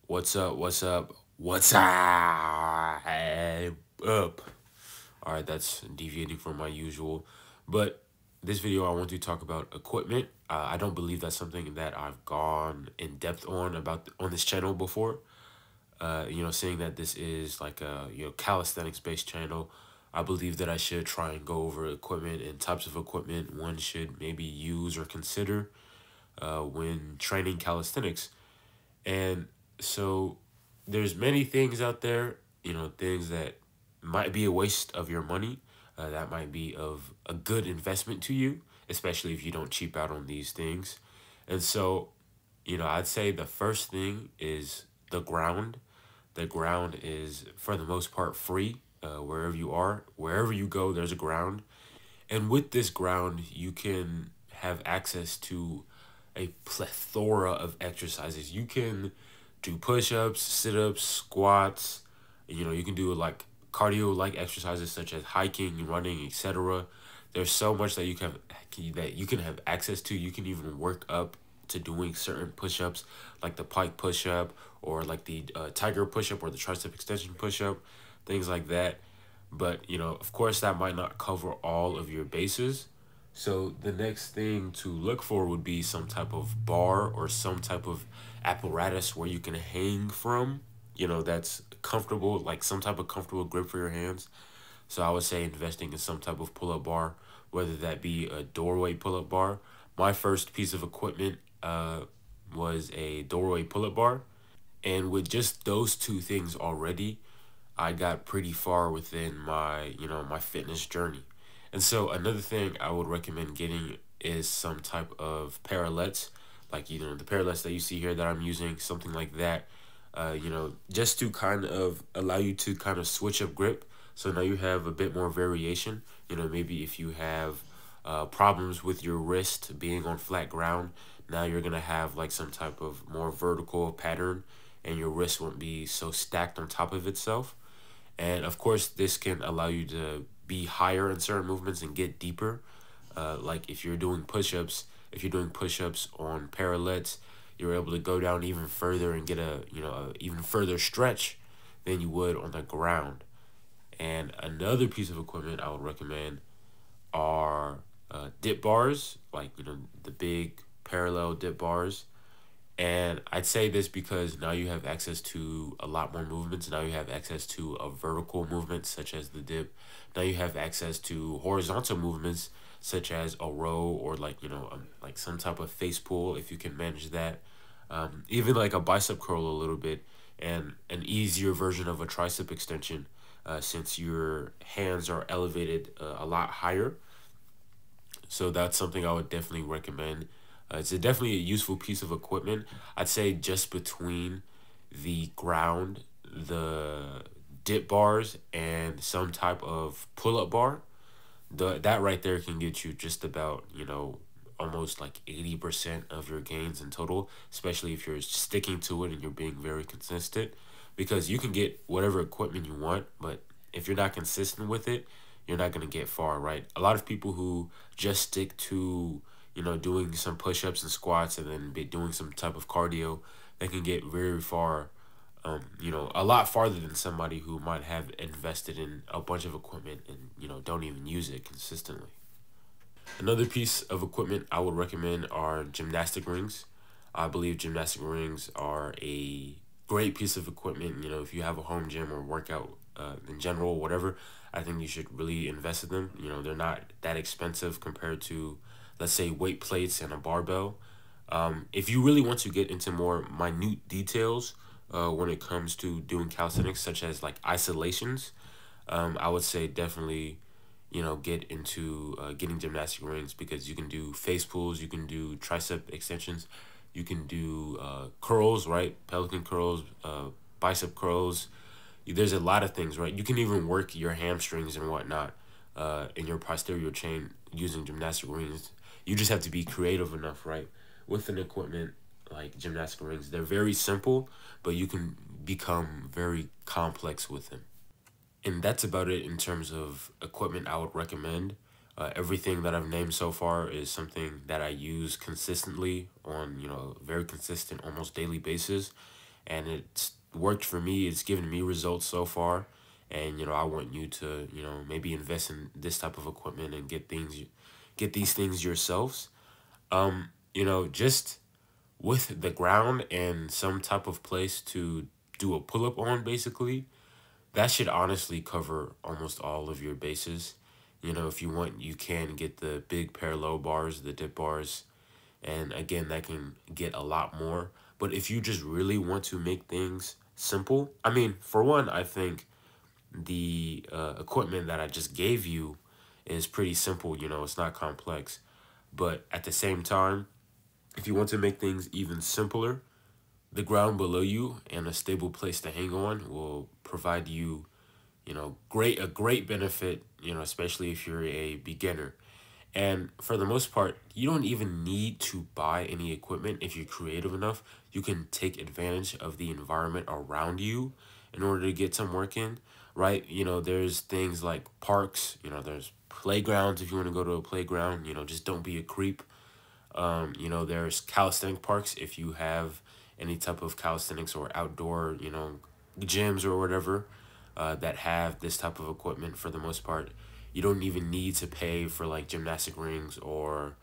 What's up? What's up? What's up? All right, that's deviating from my usual. But this video, I want to talk about equipment. I don't believe that's something that I've gone in depth on on this channel before. Seeing that this is like a calisthenics based channel, I believe that I should try and go over equipment and types of equipment one should maybe use or consider when training calisthenics. And so there's many things out there, things that might be a waste of your money, that might be of a good investment to you, especially if you don't cheap out on these things. And so, I'd say the first thing is the ground. The ground is, for the most part, free wherever you are. Wherever you go, there's a ground. And with this ground, you can have access to a plethora of exercises. You can do push-ups, sit-ups, squats. You can do like cardio-like exercises such as hiking, running, etc. There's so much that you can have access to. You can even work up to doing certain push-ups, like the pike push-up or like the tiger push-up or the tricep extension push-up, things like that. But, of course, that might not cover all of your bases. So the next thing to look for would be some type of bar or some type of apparatus where you can hang from, that's comfortable, like some type of comfortable grip for your hands. So I would say investing in some type of pull-up bar, whether that be a doorway pull-up bar. My first piece of equipment was a doorway pull-up bar. And with just those two things already, I got pretty far within my fitness journey. And so another thing I would recommend getting is some type of parallettes, like the parallettes that you see here that I'm using, something like that. Just to kind of allow you to kind of switch up grip. So now you have a bit more variation. Maybe if you have problems with your wrist being on flat ground, now you're gonna have like some type of more vertical pattern, and your wrist won't be so stacked on top of itself. And of course, this can allow you to be higher in certain movements and get deeper. Like if you're doing push-ups, on parallettes, you're able to go down even further and get a even further stretch than you would on the ground. And another piece of equipment I would recommend are dip bars, like the big parallel dip bars. And I'd say this because now you have access to a lot more movements. Now you have access to a vertical movement such as the dip. Now you have access to horizontal movements such as a row or like some type of face pull if you can manage that. Even like a bicep curl a little bit, and an easier version of a tricep extension since your hands are elevated a lot higher. So that's something I would definitely recommend. It's definitely a useful piece of equipment. I'd say just between the ground, the dip bars, and some type of pull-up bar, that right there can get you just about, almost like 80% of your gains in total, especially if you're sticking to it and you're being very consistent. Because you can get whatever equipment you want, but if you're not consistent with it, you're not going to get far, right? A lot of people who just stick to, doing some push-ups and squats and then be doing some type of cardio, they can get very far, a lot farther than somebody who might have invested in a bunch of equipment and, don't even use it consistently. Another piece of equipment I would recommend are gymnastic rings. I believe gymnastic rings are a great piece of equipment. If you have a home gym or workout in general, whatever, I think you should really invest in them. They're not that expensive compared to, let's say, weight plates and a barbell. If you really want to get into more minute details when it comes to doing calisthenics, such as like isolations, I would say definitely, get into getting gymnastic rings, because you can do face pulls, you can do tricep extensions, you can do curls, right? Pelican curls, bicep curls. There's a lot of things, right? You can even work your hamstrings and whatnot in your posterior chain using gymnastic rings. You just have to be creative enough, right? With an equipment like gymnastic rings, they're very simple, but you can become very complex with them. And that's about it in terms of equipment I would recommend. Everything that I've named so far is something that I use consistently on, a very consistent, almost daily basis. and it's worked for me. It's given me results so far, and I want you to maybe invest in this type of equipment and get these things yourselves. Just with the ground and some type of place to do a pull up on, basically, that should honestly cover almost all of your bases. If you want, you can get the big parallel bars, the dip bars, and again, that can get a lot more. But if you just really want to make things simple, I mean, for one, I think the equipment that I just gave you is pretty simple. It's not complex. But at the same time, if you want to make things even simpler, the ground below you and a stable place to hang on will provide you, a great benefit, especially if you're a beginner. And for the most part, you don't even need to buy any equipment. If you're creative enough, you can take advantage of the environment around you in order to get some work in, right? There's things like parks, there's playgrounds if you want to go to a playground, just don't be a creep. There's calisthenic parks if you have any type of calisthenics or outdoor, gyms or whatever that have this type of equipment for the most part. You don't even need to pay for like gymnastic rings or,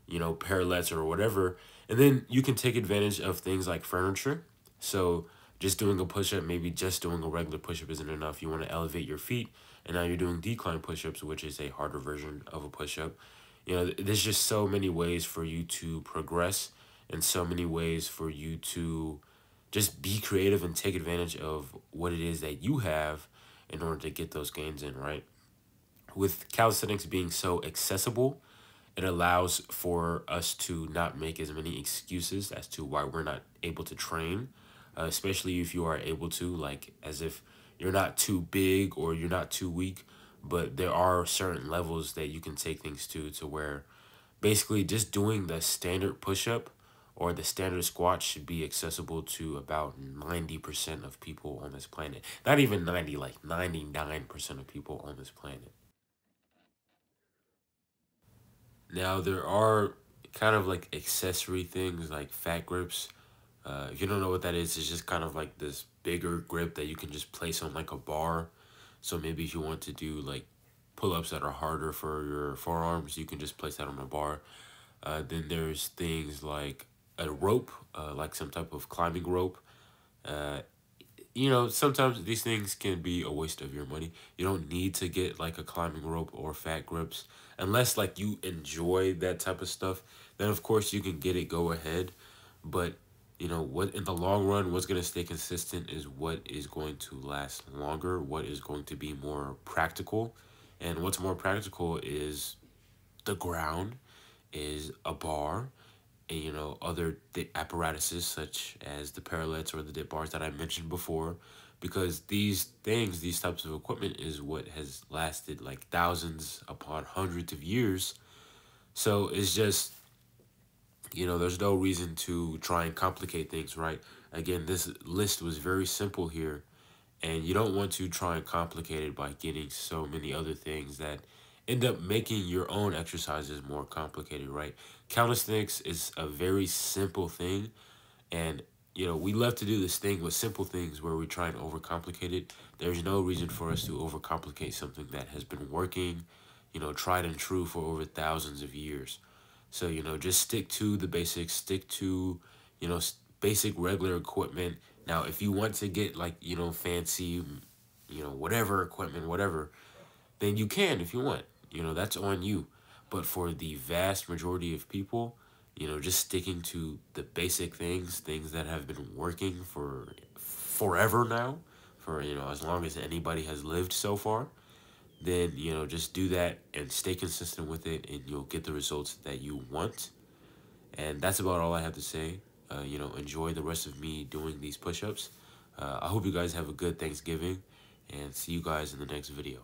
parallettes or whatever. And then you can take advantage of things like furniture. So just doing a push-up, maybe just doing a regular push-up isn't enough. You want to elevate your feet, and now you're doing decline push-ups, which is a harder version of a push-up. There's just so many ways for you to progress and so many ways for you to just be creative and take advantage of what it is that you have in order to get those gains in, right? With calisthenics being so accessible, it allows for us to not make as many excuses as to why we're not able to train, especially if you are able to, like as if you're not too big or you're not too weak, but there are certain levels that you can take things to where basically just doing the standard push-up or the standard squat should be accessible to about 90% of people on this planet. Not even 90, like 99% of people on this planet. Now, there are kind of like accessory things like fat grips. If you don't know what that is, it's just kind of like this bigger grip that you can just place on like a bar. So maybe if you want to do like pull-ups that are harder for your forearms, you can just place that on a bar. Then there's things like a rope, like some type of climbing rope. Uh, Sometimes these things can be a waste of your money. You don't need to get like a climbing rope or fat grips unless like you enjoy that type of stuff. Then of course you can get it, go ahead. But what in the long run, what's going to stay consistent is what is going to last longer, what is going to be more practical. And what's more practical is the ground, is a bar, and other apparatuses such as the parallettes or the dip bars that I mentioned before, because these types of equipment is what has lasted like thousands upon hundreds of years. So it's just, there's no reason to try and complicate things, right? Again, this list was very simple here, and you don't want to try and complicate it by getting so many other things that end up making your own exercises more complicated, right? Calisthenics is a very simple thing, and we love to do this thing with simple things where we try and overcomplicate it. There's no reason for us to overcomplicate something that has been working, tried and true for over thousands of years. So, just stick to the basics, stick to, basic regular equipment. Now, if you want to get like, fancy, whatever equipment, whatever, then you can if you want. That's on you. But for the vast majority of people, just sticking to the basic things that have been working for forever now, for, as long as anybody has lived so far, then, just do that and stay consistent with it, and you'll get the results that you want. And that's about all I have to say. Enjoy the rest of me doing these push-ups. I hope you guys have a good Thanksgiving, and see you guys in the next video.